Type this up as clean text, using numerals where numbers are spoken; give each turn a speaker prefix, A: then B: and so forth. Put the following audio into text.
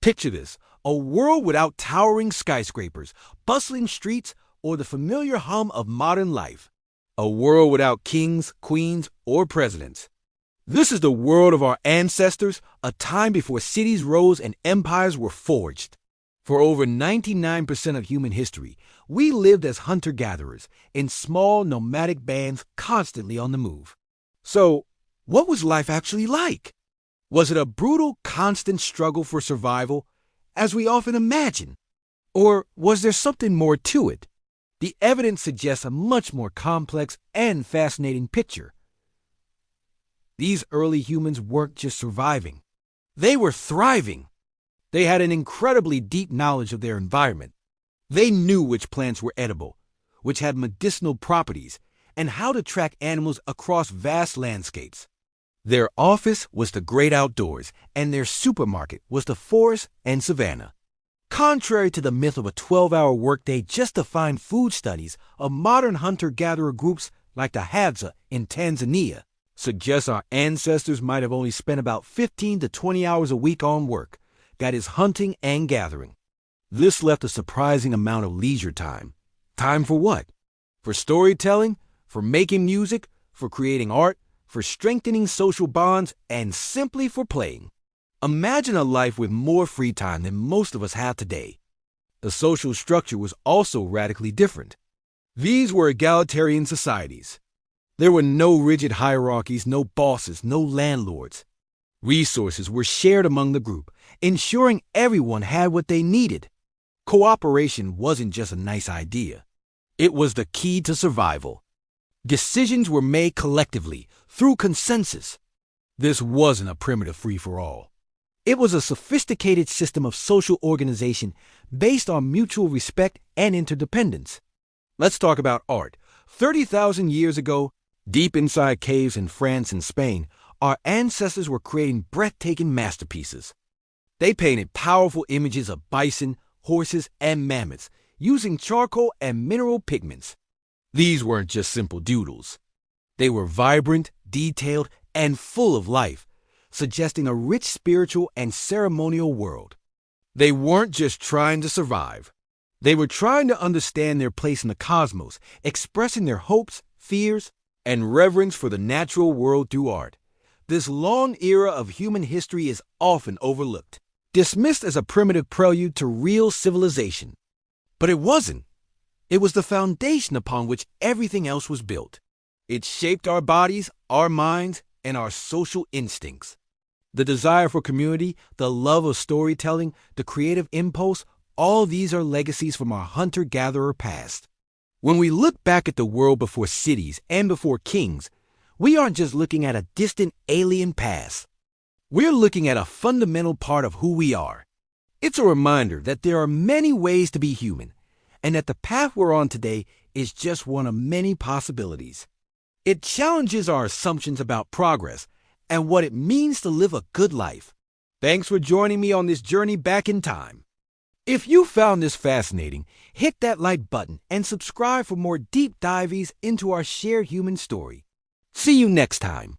A: Picture this, a world without towering skyscrapers, bustling streets, or the familiar hum of modern life. A world without kings, queens, or presidents. This is the world of our ancestors, a time before cities rose and empires were forged. For over 99% of human history, we lived as hunter-gatherers, in small nomadic bands constantly on the move. So, what was life actually like? Was it a brutal, constant struggle for survival, as we often imagine? Or was there something more to it? The evidence suggests a much more complex and fascinating picture. These early humans weren't just surviving. They were thriving. They had an incredibly deep knowledge of their environment. They knew which plants were edible, which had medicinal properties, and how to track animals across vast landscapes. Their office was the great outdoors, and their supermarket was the forest and savanna. Contrary to the myth of a 12-hour workday just to find food, studies of modern hunter-gatherer groups like the Hadza in Tanzania suggest our ancestors might have only spent about 15 to 20 hours a week on work, that is, hunting and gathering. This left a surprising amount of leisure time. Time for what? For storytelling, for making music, for creating art, for strengthening social bonds, and simply for playing. Imagine a life with more free time than most of us have today. The social structure was also radically different. These were egalitarian societies. There were no rigid hierarchies, no bosses, no landlords. Resources were shared among the group, ensuring everyone had what they needed. Cooperation wasn't just a nice idea. It was the key to survival. Decisions were made collectively, through consensus. This wasn't a primitive free-for-all. It was a sophisticated system of social organization based on mutual respect and interdependence. Let's talk about art. 30,000 years ago, deep inside caves in France and Spain, our ancestors were creating breathtaking masterpieces. They painted powerful images of bison, horses, and mammoths, using charcoal and mineral pigments. These weren't just simple doodles. They were vibrant, detailed, and full of life, suggesting a rich spiritual and ceremonial world. They weren't just trying to survive. They were trying to understand their place in the cosmos, expressing their hopes, fears, and reverence for the natural world through art. This long era of human history is often overlooked, dismissed as a primitive prelude to real civilization. But it wasn't. It was the foundation upon which everything else was built. It shaped our bodies, our minds, and our social instincts. The desire for community, the love of storytelling, the creative impulse, all these are legacies from our hunter-gatherer past. When we look back at the world before cities and before kings, we aren't just looking at a distant alien past. We're looking at a fundamental part of who we are. It's a reminder that there are many ways to be human, and that the path we're on today is just one of many possibilities. It challenges our assumptions about progress and what it means to live a good life. Thanks for joining me on this journey back in time. If you found this fascinating, hit that like button and subscribe for more deep dives into our shared human story. See you next time.